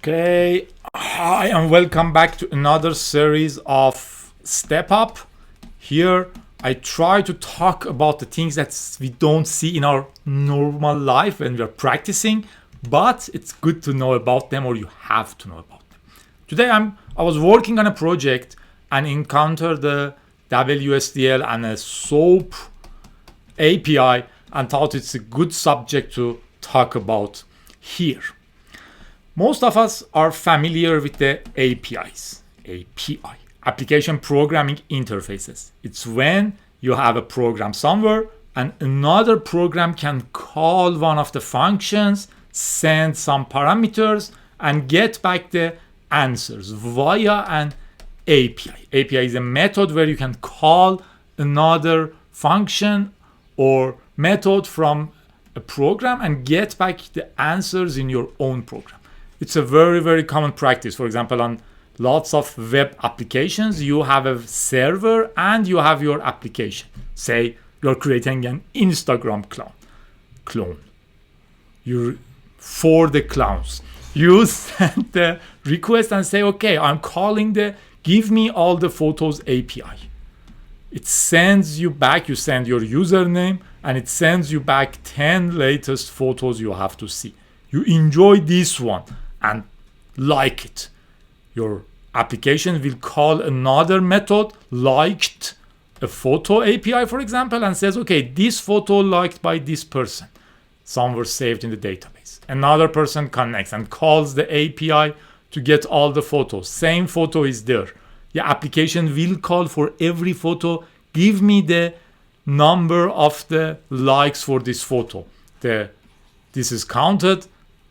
Okay, hi and welcome back to another series of Step Up. Here I try to talk about the things that we don't see in our normal life when we are practicing, but it's good to know about them, or you have to know about them. Today I was working on a project and encountered the WSDL and a SOAP API and thought it's a good subject to talk about here. Most of us are familiar with the APIs, API, application programming interfaces. It's when you have a program somewhere and another program can call one of the functions, send some parameters, and get back the answers via an API. API is a method where you can call another function or method from a program and get back the answers in your own program. It's a very, very common practice. For example, on lots of web applications, you have a server and you have your application. Say you're creating an Instagram clone. You're for the clowns. You send the request and say, okay, I'm calling the give me all the photos API. It sends you back, you send your username, and it sends you back 10 latest photos you have to see. You enjoy this one and like it. Your application will call another method, liked a photo API, for example, and says, okay, this photo liked by this person. Some were saved in the database. Another person connects and calls the API to get all the photos. Same photo is there. The application will call for every photo. Give me the number of the likes for this photo. This is counted.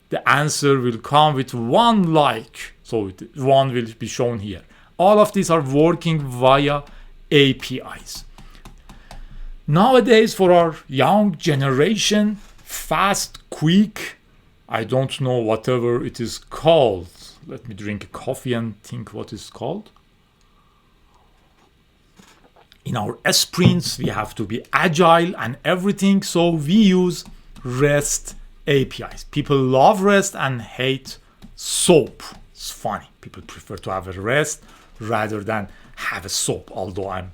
The answer will come with one like. So one will be shown here. All of these are working via APIs. Nowadays, for our young generation, fast, quick, I don't know whatever it is called. Let me drink a coffee and think what it's called. In our sprints, we have to be agile and everything, so we use REST APIs. People love REST and hate SOAP. It's funny. People prefer to have a REST rather than have a SOAP, although I'm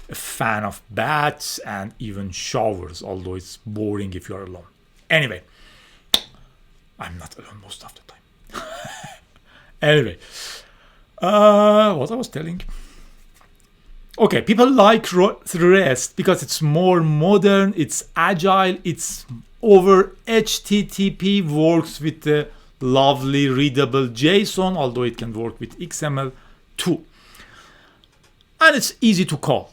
a fan of baths and even showers, although it's boring if you're alone. Anyway, I'm not alone most of the time. Anyway, what I was telling. Okay, people like REST because it's more modern, it's agile, it's over HTTP, works with the lovely readable JSON, although it can work with XML too. And it's easy to call.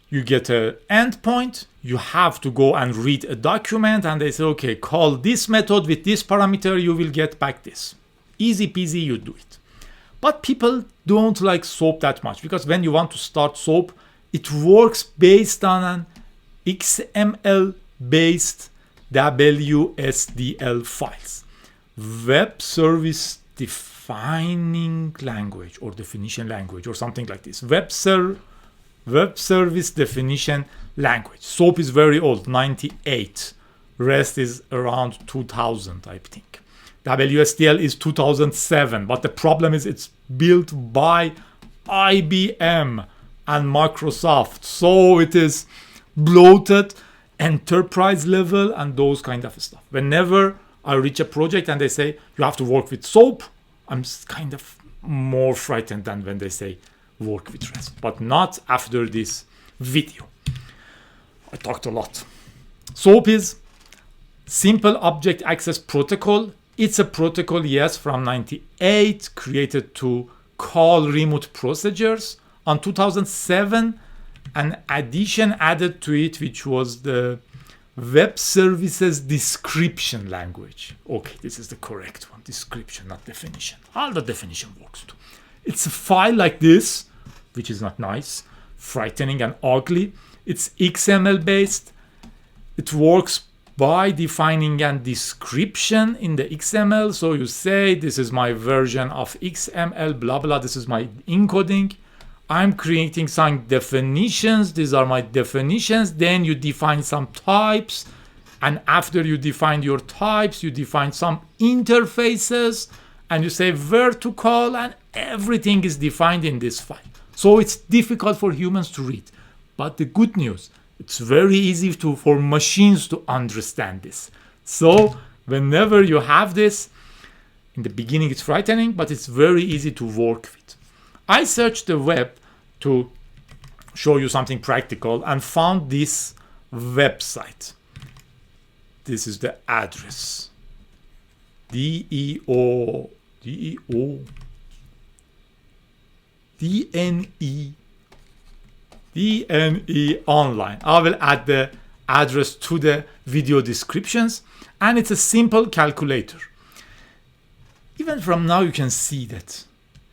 You get an endpoint, you have to go and read a document, and they say, okay, call this method with this parameter, you will get back this. Easy peasy, you do it. But people don't like SOAP that much because when you want to start SOAP, it works based on an XML-based WSDL files. Web Service Defining Language or Definition Language or something like this. Web Service Definition Language. SOAP is very old, 98. REST is around 2000, I think. WSDL is 2007, but the problem is it's built by IBM and Microsoft. So it is bloated, enterprise level, and those kind of stuff. Whenever I reach a project and they say you have to work with SOAP, I'm kind of more frightened than when they say work with REST, but not after this video. I talked a lot. SOAP is Simple Object Access Protocol. It's a protocol, yes, from 98, created to call remote procedures. On 2007, an addition added to it, which was the Web Services Description Language. Okay, this is the correct one, description, not definition. All the definition works too. It's a file like this, which is not nice, frightening and ugly. It's XML based. It works by defining a description in the XML. So you say, this is my version of XML, blah, blah, this is my encoding. I'm creating some definitions. These are my definitions. Then you define some types. And after you define your types, you define some interfaces. and you say where to call, and everything is defined in this file. So it's difficult for humans to read. But the good news, it's very easy for machines to understand this. So whenever you have this, in the beginning it's frightening, but it's very easy to work with. I searched the web to show you something practical and found this website. This is the address. DNE online. I will add the address to the video descriptions, and it's a simple calculator. Even from now you can see that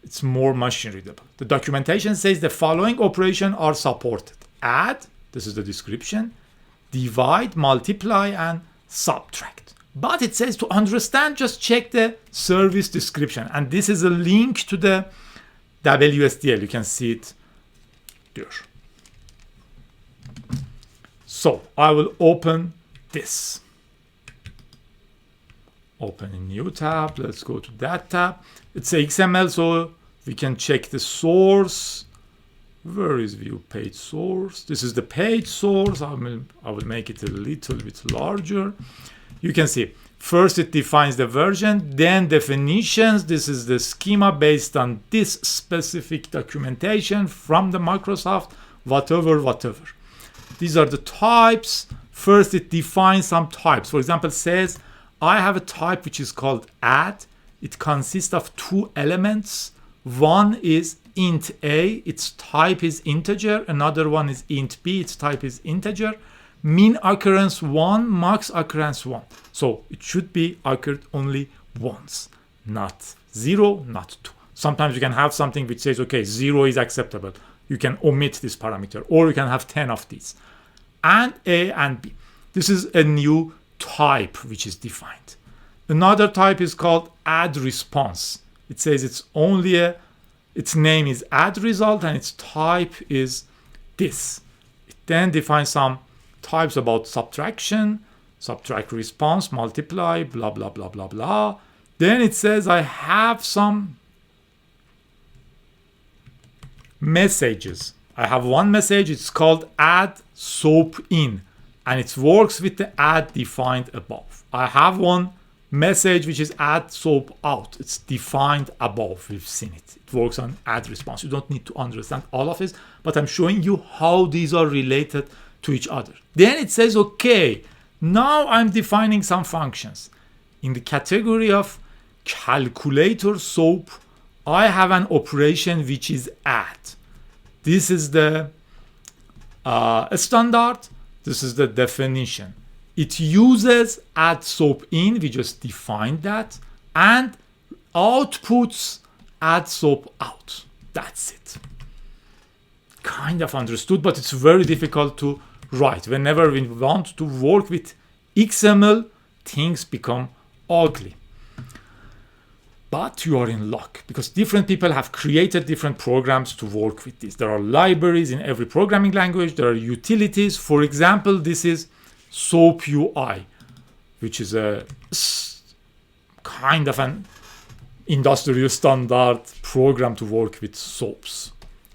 it's more machine readable. The documentation says the following operations are supported: add, this is the description, divide, multiply, and subtract. But it says to understand, just check the service description, and this is a link to the WSDL. You can see it there. So I will open this. Open a new tab. Let's go to that tab. It's XML, so we can check the source. Where is view page source? This is the page source. I will make it a little bit larger. You can see first it defines the version, then definitions. This is the schema based on this specific documentation from the Microsoft, whatever. These are the types. First it defines some types. For example, says I have a type which is called add. It consists of two elements. One is int a, its type is integer. Another one is int b, its type is integer. Min occurrence 1, max occurrence 1. So it should be occurred only once, not 0, not 2. Sometimes you can have something which says, okay, 0 is acceptable. You can omit this parameter, or you can have 10 of these. And a and b. This is a new type which is defined. Another type is called add response. It says it's only its name is add result and its type is this. It then defines some types about subtraction, subtract response, multiply, blah, blah, blah, blah, blah. Then it says I have some messages. I have one message, it's called add SOAP in, and it works with the add defined above. I have one message which is add SOAP out. It's defined above. We've seen it. It works on add response. You don't need to understand all of this, but I'm showing you how these are related to each other. Then it says, okay, now I'm defining some functions. In the category of calculator SOAP, I have an operation which is add. This is the standard. This is the definition. It uses add SOAP in, we just defined that, and outputs add SOAP out. That's it. Kind of understood, but it's very difficult to write. Whenever we want to work with XML, things become ugly. But you are in luck, because different people have created different programs to work with this. There are libraries in every programming language. There are utilities. For example, this is SoapUI, which is a kind of an industrial standard program to work with soaps.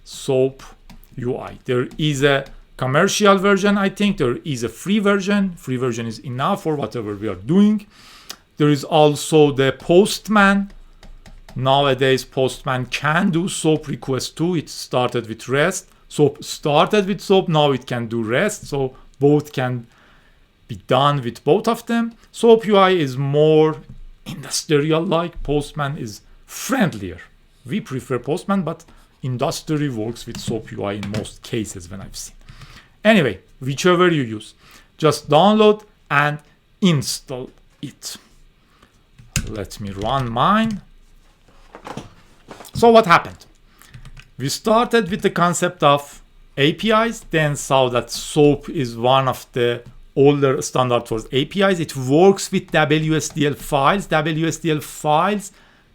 SoapUI. There is a commercial version, I think. There is a free version. Free version is enough for whatever we are doing. There is also the Postman. Nowadays, Postman can do SOAP request too. It started with REST. SOAP started with SOAP. Now it can do REST. So both can be done with both of them. SoapUI is more industrial-like. Postman is friendlier. We prefer Postman, but industry works with SoapUI in most cases when I've seen. Anyway, whichever you use, just download and install it. Let me run mine. So what happened? We started with the concept of APIs, then saw that SOAP is one of the older standards for APIs. It works with WSDL files. WSDL files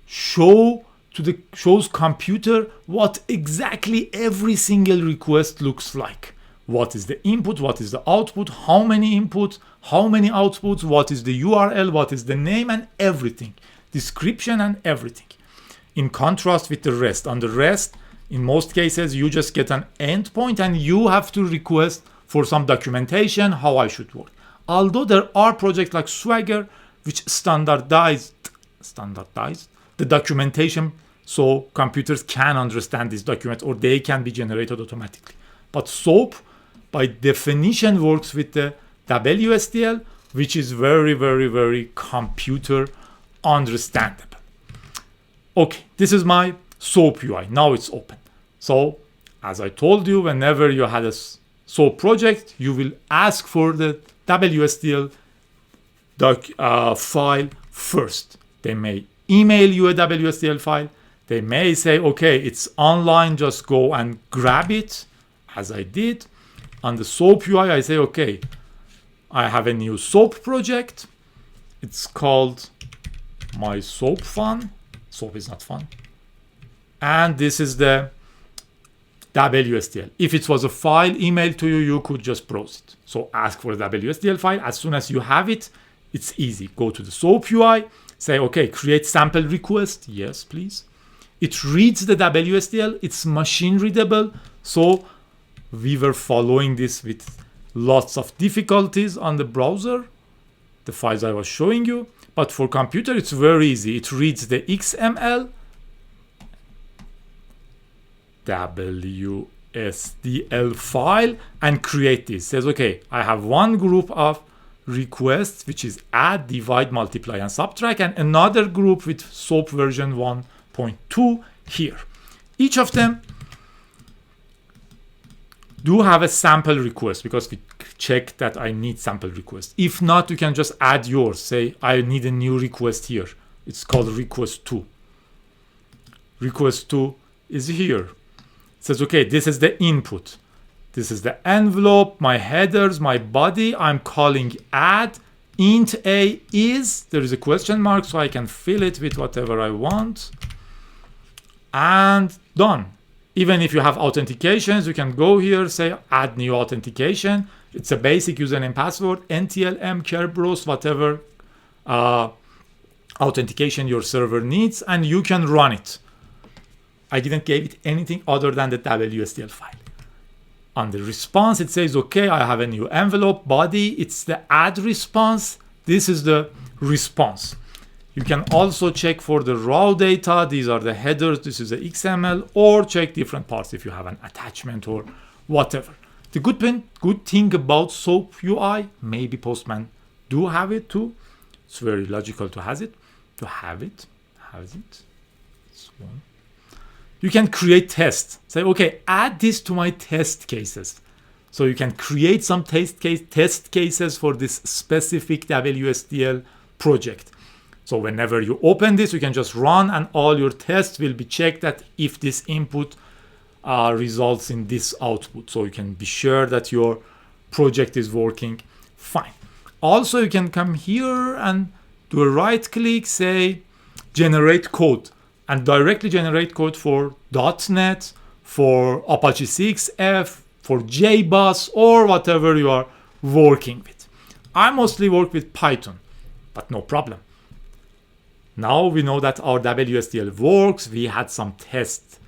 shows computer what exactly every single request looks like. What is the input? What is the output? How many inputs? How many outputs? What is the URL? What is the name? And everything. description and everything. In contrast with the REST, on the REST, in most cases, you just get an endpoint and you have to request for some documentation how I should work. Although there are projects like Swagger which standardized the documentation so computers can understand this document or they can be generated automatically. But SOAP by definition works with the WSDL, which is very, very, very computer understandable. Okay, this is my SOAP UI. Now it's open. So as I told you, whenever you had a SOAP project, you will ask for the WSDL file first. They may email you a WSDL file. They may say, okay, it's online, just go and grab it, as I did. On the SOAP UI, I say, okay, I have a new SOAP project. It's called my SOAP fun. SOAP is not fun. And this is the WSDL. If it was a file emailed to you, you could just browse it. So ask for the WSDL file. As soon as you have it, it's easy. Go to the SOAP UI, say, okay, create sample request. Yes, please. It reads the WSDL. It's machine readable. So we were following this with lots of difficulties on the browser, the files I was showing you. But for computer, it's very easy. It reads the XML, WSDL file and create this. Says, okay, I have one group of requests, which is add, divide, multiply, and subtract, and another group with SOAP version 1.2 here. Each of them do have a sample request because we check that I need sample request. If not, you can just add yours. Say, I need a new request here. It's called request 2. Request 2 is here. It says, okay, this is the input. This is the envelope, my headers, my body. I'm calling add. Int A is, there is a question mark, so I can fill it with whatever I want. And done. Even if you have authentications, you can go here, say add new authentication. It's a basic username password, NTLM, Kerberos, whatever authentication your server needs, and you can run it. I didn't give it anything other than the WSDL file. On the response, it says, okay, I have a new envelope, body, it's the add response. This is the response. You can also check for the raw data. These are the headers. This is the XML, or check different parts if you have an attachment or whatever. The good thing about SOAP UI, maybe Postman do have it too. It's very logical to have it. It's one. You can create tests. Say, okay, add this to my test cases. So you can create some test cases for this specific WSDL project. So whenever you open this, you can just run and all your tests will be checked that if this input results in this output. So you can be sure that your project is working fine. Also, you can come here and do a right click, say generate code, and directly generate code for .NET, for Apache 6F, for JBoss, or whatever you are working with. I mostly work with Python, but no problem. Now we know that our WSDL works. We had some test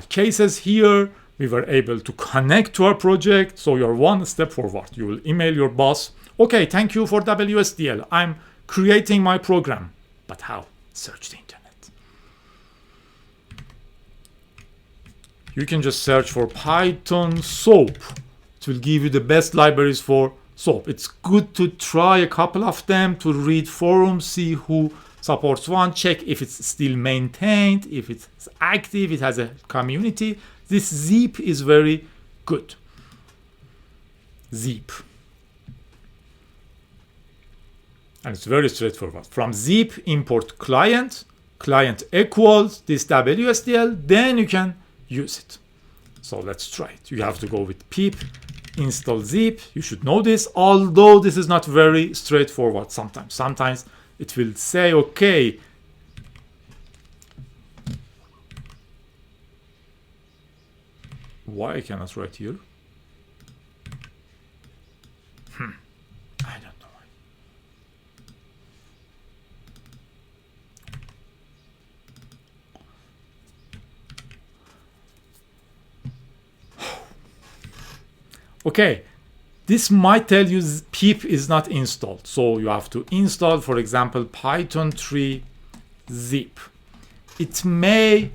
cases here. We were able to connect to our project. So you're one step forward. You will email your boss. Okay, thank you for WSDL. I'm creating my program. But how? Search the internet. You can just search for Python SOAP. It will give you the best libraries for SOAP. It's good to try a couple of them, to read forums, see who supports one, check if it's still maintained, if it's active, it has a community. This Zeep is very good. Zeep. And it's very straightforward. From Zeep, import client equals this WSDL, then you can use it. So let's try it. You have to go with pip install Zeep. You should know this, although this is not very straightforward sometimes. Sometimes it will say, okay, why I cannot write here? I don't know why. Okay, this might tell you pip is not installed. So you have to install, for example, Python 3 zip. It may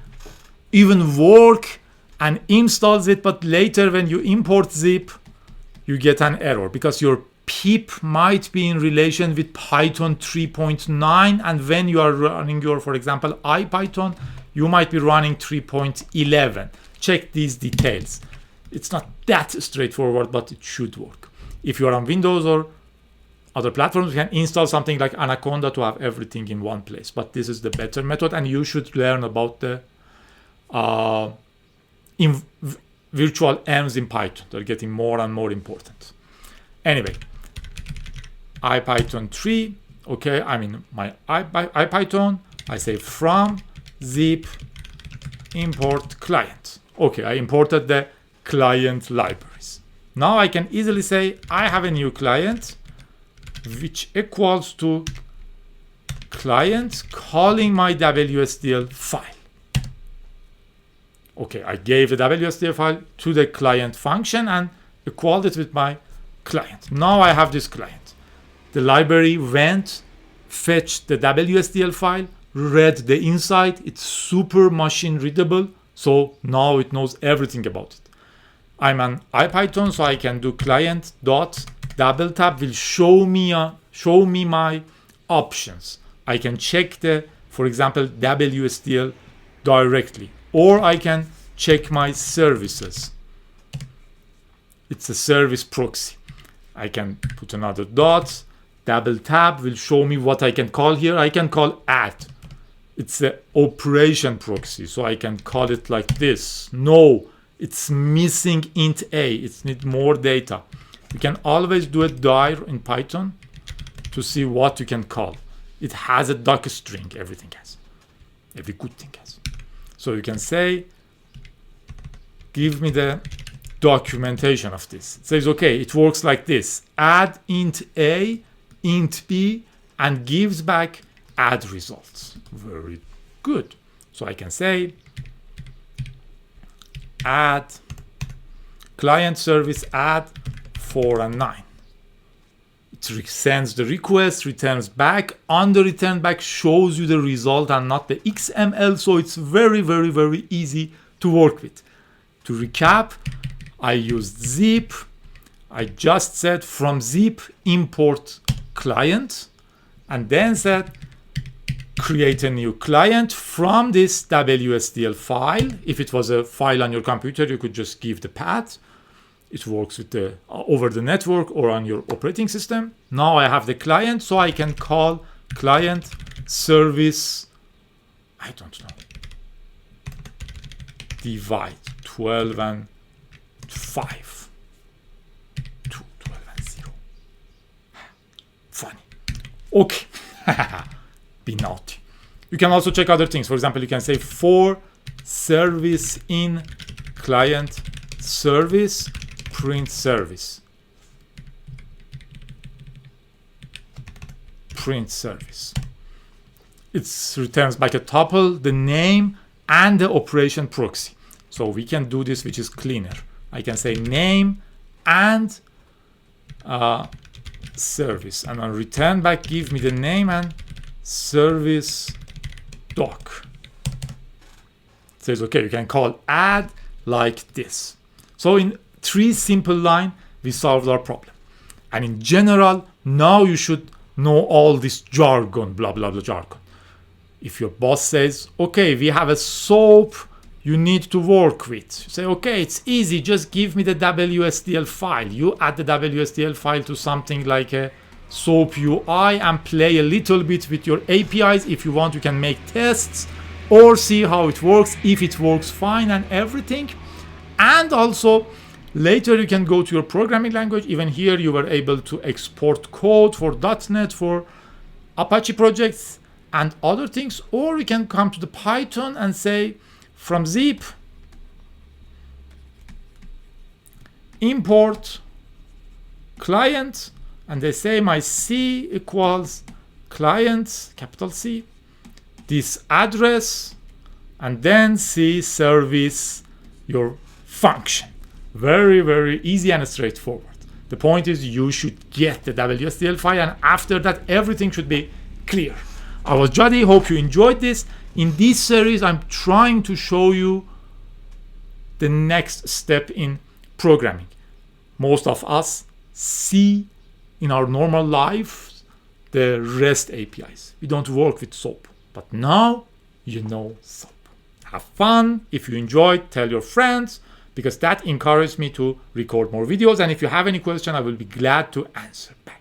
even work and installs it, but later when you import zip, you get an error because your pip might be in relation with Python 3.9, and when you are running your, for example, IPython, you might be running 3.11. Check these details. It's not that straightforward, but it should work. If you are on Windows or other platforms, you can install something like Anaconda to have everything in one place, but this is the better method, and you should learn about the virtual envs in Python. They're getting more and more important. Anyway, IPython 3, okay, I'm in my IPython. I say from zip import client. Okay, I imported the client libraries. Now I can easily say I have a new client which equals to client calling my WSDL file. Okay, I gave the WSDL file to the client function and equaled it with my client. Now I have this client. The library went, fetched the WSDL file, read the inside. It's super machine readable, so now it knows everything about it. I'm an IPython, so I can do client dot double tap will show me my options. I can check the, for example, WSDL directly, or I can check my services. It's a service proxy. I can put another dot, double tap will show me what I can call here. I can call add. It's an operation proxy, so I can call it like this. No, it's missing int a. It needs more data. You can always do a dir in Python to see what you can call. It has a docstring, everything has. Every good thing has. So you can say, give me the documentation of this. It says, okay, it works like this. Add int a, int b, and gives back add results. Very good. So I can say, add client service add 4 and 9. It sends the request, returns back. On the return back shows you the result and not the XML. So it's very, very, very easy to work with. To recap, I used zip. I just said from zip import client, and then said create a new client from this WSDL file. If it was a file on your computer, you could just give the path. It works with the over the network or on your operating system. Now I have the client, so I can call client service, I don't know, divide 12 and 5 to 12 and 0. Funny. Okay. Be naughty. You can also check other things. For example, you can say for service in client service print service. Print service. It returns back a tuple, the name, and the operation proxy. So we can do this, which is cleaner. I can say name and service, and on return back, give me the name and service doc. It says, okay, you can call add like this. So in 3 simple lines, we solved our problem. And in general, now you should know all this jargon, blah, blah, blah jargon. If your boss says, okay, we have a SOAP you need to work with. You say, okay, it's easy. Just give me the WSDL file. You add the WSDL file to something like a SoapUI and play a little bit with your APIs. If you want, you can make tests or see how it works, if it works fine and everything. And also, later you can go to your programming language. Even here, you were able to export code for .NET, for Apache projects and other things. Or you can come to the Python and say, from zip, import client, and they say my C equals client, capital C, this address, and then C service your function. Very, very easy and straightforward. The point is you should get the WSDL file, and after that everything should be clear. I was Jadi, hope you enjoyed this. In this series I'm trying to show you the next step in programming. Most of us see in our normal life the REST APIs. We don't work with SOAP, but now you know SOAP. Have fun. If you enjoyed, tell your friends, because that encourages me to record more videos. And if you have any question, I will be glad to answer back.